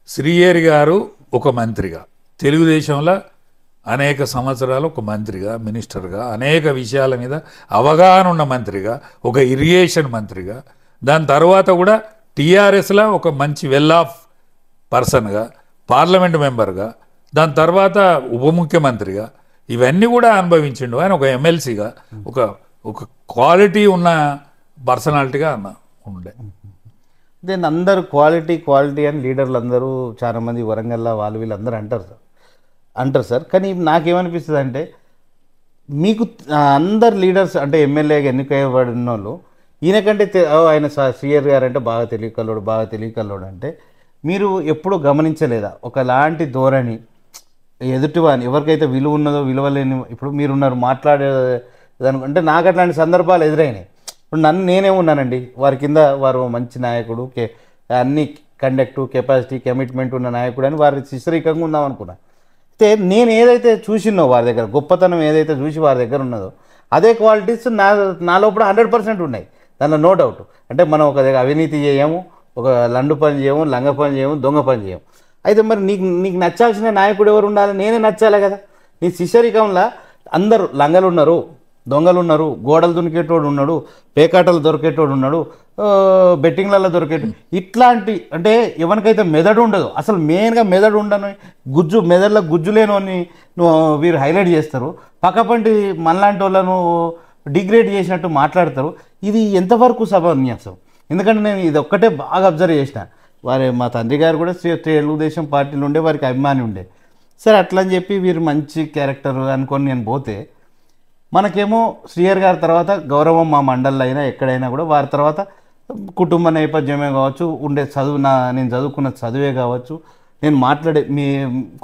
శ్రీహరి గారు ఒక మంత్రిగా, తెలుగుదేశంలో అనేక సంవత్సరాలు ఒక మంత్రిగా, మినిస్టర్గా, అనేక విషయాల మీద అవగాహన ఉన్న మంత్రిగా, ఒక ఇరిగేషన్ మంత్రిగా, దాని తర్వాత కూడా టీఆర్ఎస్లో ఒక మంచి వెల్ ఆఫ్ పర్సన్గా, పార్లమెంట్ మెంబర్గా, దాని తర్వాత ఉప ముఖ్యమంత్రిగా, ఇవన్నీ కూడా అనుభవించిండు. ఆయన ఒక ఎమ్మెల్సీగా ఒక క్వాలిటీ ఉన్న పర్సనాలిటీగా ఉండే. దీన్ని అందరూ క్వాలిటీ అని లీడర్లు అందరూ చాలామంది వరంగల్లో వాళ్ళు వీళ్ళందరూ అంటారు సార్. కానీ నాకేమనిపిస్తుంది అంటే మీకు అందరు లీడర్స్ అంటే ఎమ్మెల్యేగా ఎన్నికయ్యబడిన వాళ్ళు ఈయనకంటే ఆయన శ్రీహరి గారు అంటే బాగా తెలియకల్లోడు అంటే మీరు ఎప్పుడూ గమనించలేదా? ఒకలాంటి ధోరణి ఎదుటివాని ఎవరికైతే విలువ ఉన్నదో విలువలేని, ఇప్పుడు మీరున్నారు మాట్లాడేదానికంటే నాకు అట్లాంటి సందర్భాలు ఎదురైనాయి. ఇప్పుడు నేనేమున్నానండి వారి కింద, వారు మంచి నాయకుడు, అన్ని కండక్టు, కెపాసిటీ, కమిట్మెంట్ ఉన్న నాయకుడు అని వారి శిశరీకంగా ఉందాం అనుకున్నా. అయితే నేను ఏదైతే చూసినో వారి దగ్గర గొప్పతనం ఏదైతే చూసి వారి దగ్గర ఉన్నదో అదే క్వాలిటీస్ నా లోపల 100% ఉన్నాయి, దానిలో నో డౌట్. అంటే మనం ఒక దగ్గర అవినీతి చేయము, ఒక లండు పని చేయము, లంగ పని చేయము, దొంగ పని చేయము. అయితే మరి నీకు నచ్చాల్సిన నాయకుడు ఎవరు ఉండాలి? నేనే నచ్చాలి కదా. నీ శిశరీకంలో అందరూ లంగలు ఉన్నారు, దొంగలు ఉన్నారు, గోడలు దునికేటోడు ఉన్నాడు, పేకాటలు దొరికేటోడు ఉన్నాడు, బెట్టింగ్లలో దొరికేటోడు. ఇట్లాంటి అంటే ఎవరికైతే మెదడు ఉండదు, అసలు మెయిన్గా మెదడు ఉండను, మెదడులో గుజ్జు లేని వీరు హైలైట్ చేస్తారు. పక్కపంటి మనలాంటి వాళ్ళను డిగ్రేడ్ చేసినట్టు మాట్లాడతారు. ఇది ఎంతవరకు సమంజసం? ఎందుకంటే నేను ఇది ఒక్కటే బాగా అబ్జర్వ్ చేసిన. మా తండ్రి గారు కూడా తెలుగుదేశం పార్టీలో ఉండే, వారికి అభిమాని ఉండే. సరే అట్లా అని చెప్పి వీరు మంచి క్యారెక్టర్ అనుకొని నేను పోతే, మనకేమో శ్రీహరి గారి తర్వాత గౌరవం మా మండలిలో అయినా ఎక్కడైనా కూడా వారి తర్వాత కుటుంబ నేపథ్యమే కావచ్చు, ఉండే చదువు నేను చదువుకున్న చదువే కావచ్చు, నేను మాట్లాడే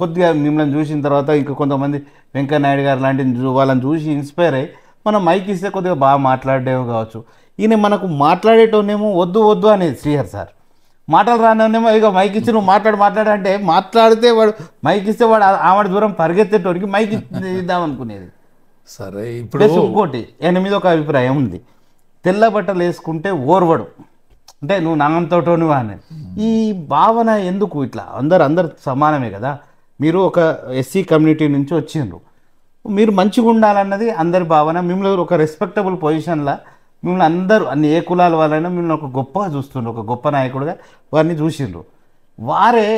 కొద్దిగా మిమ్మల్ని చూసిన తర్వాత ఇంకా కొంతమంది వెంకయ్యనాయుడు గారు లాంటి వాళ్ళని చూసి ఇన్స్పైర్ అయ్యి మనం మైక్ ఇస్తే కొద్దిగా బాగా మాట్లాడేవి కావచ్చు. ఈయన మనకు మాట్లాడేటోనేమో వద్దు వద్దు అనేది శ్రీహరి సార్, మాటలు రానేమో ఇక మైక్ ఇచ్చి నువ్వు మాట్లాడంటే మాట్లాడితే వాడు మైక్ ఇస్తే వాడు ఆవిడ దూరం పరిగెత్తేటోడికి మైక్ ఇద్దామనుకునేది. సరే ఇప్పుడు ఇంకోటి ఆయన మీద ఒక అభిప్రాయం ఉంది, తెల్ల బట్టలు వేసుకుంటే ఓర్వడు, అంటే నువ్వు నాంతోటో నువ్వు అనేది. ఈ భావన ఎందుకు? ఇట్లా అందరు సమానమే కదా, మీరు ఒక ఎస్సీ కమ్యూనిటీ నుంచి వచ్చిండ్రు, మీరు మంచిగా ఉండాలన్నది అందరి భావన. మిమ్మల్ని ఒక రెస్పెక్టబుల్ పొజిషన్లో మిమ్మల్ని అందరూ ఏ కులాల వాళ్ళైనా మిమ్మల్ని ఒక గొప్పగా చూస్తుండ్రు, ఒక గొప్ప నాయకుడిగా వారిని చూసిండ్రు. వారే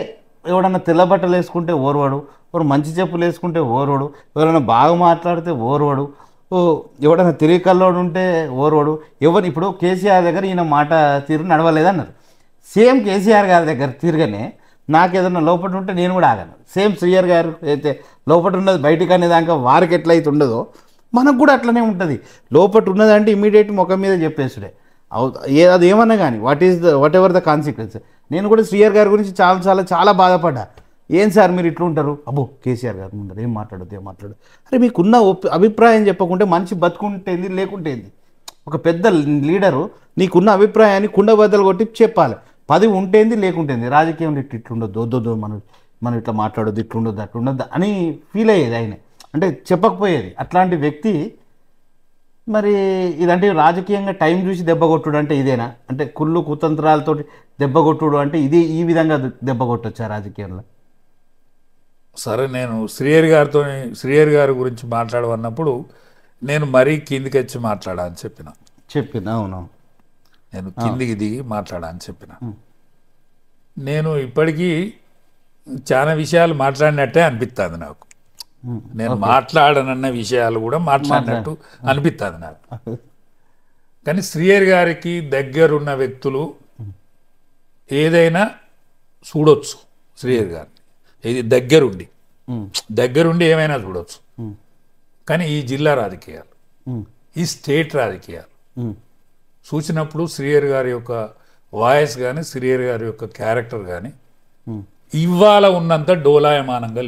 ఎవడన్నా తెల్ల బట్టలు వేసుకుంటే ఓర్వడు, ఎవరు మంచి చెప్పులు వేసుకుంటే ఓర్వడు, ఎవరైనా బాగా మాట్లాడితే ఓర్వడు, ఎవడైనా తిరిగి కల్లోడు ఉంటే ఓర్వడు. ఇప్పుడు కేసీఆర్ దగ్గర ఈయన మాట తీరు నడవలేదన్నారు. సేమ్ కేసీఆర్ గారి దగ్గర తీరుగానే నాకు ఏదైనా లోపల ఉంటే నేను కూడా ఆగాను. సేమ్ శ్రీహరి గారు అయితే లోపల ఉన్నది బయటికి అనేదాకా వారికి ఎట్లయితే ఉండదో మనకు కూడా అట్లనే ఉంటుంది. లోపల ఉన్నదంటే ఇమీడియట్ ముఖం మీద చెప్పేసుడే, అది ఏమన్నా కానీ వాట్ ఎవర్ ద కాన్సిక్వెన్స్. నేను కూడా శ్రీహరి గారి గురించి చాలా బాధపడ్డా. ఏం సార్ మీరు ఇట్లా ఉంటారు, అబ్బో కేసీఆర్ గారు ఉంటారు, ఏం మాట్లాడు. అరే మీకున్న అభిప్రాయం చెప్పకుంటే మనిషి బతుకుంటేంది లేకుంటేంది. ఒక పెద్ద లీడరు నీకున్న అభిప్రాయాన్ని కుండ బద్దలు కొట్టి చెప్పాలి. 10 ఉంటేంది లేకుంటేంది. రాజకీయంలో ఇట్లుండొద్దు, వద్దొద్దు, మనం ఇట్లా మాట్లాడొద్దు, ఇట్లుండొద్దు, అట్లుండొద్దు అని ఫీల్ అయ్యేది ఆయన, అంటే చెప్పకపోయేది. అట్లాంటి వ్యక్తి మరి ఇదంటే రాజకీయంగా టైం చూసి దెబ్బ కొట్టుడు అంటే ఇదేనా? అంటే కుళ్ళు కుతంత్రాలతో దెబ్బ కొట్టుడు అంటే ఈ విధంగా దెబ్బ కొట్టొచ్చా రాజకీయంలో? సరే, నేను శ్రీహరి గారి గురించి మాట్లాడవన్నప్పుడు నేను మరీ కిందికి వచ్చి మాట్లాడాలని చెప్పిన. అవును, నేను కిందికి దిగి మాట్లాడాలని చెప్పిన. నేను ఇప్పటికీ చాలా విషయాలు మాట్లాడినట్టే అనిపిస్తుంది నాకు. నేను మాట్లాడనన్న విషయాలు కూడా మాట్లాడినట్టు అనిపిస్తుంది నాకు. కానీ శ్రీహరి గారికి దగ్గరున్న వ్యక్తులు ఏదైనా చూడొచ్చు. శ్రీహరి గారిని ఇది దగ్గరుండి ఏమైనా చూడొచ్చు. కానీ ఈ జిల్లా రాజకీయాలు, ఈ స్టేట్ రాజకీయాలు చూసినప్పుడు శ్రీహరి గారి యొక్క వాయిస్ కానీ శ్రీహరి గారి యొక్క క్యారెక్టర్ కానీ ఇవాళ ఉన్నంత డోలాయమానంగా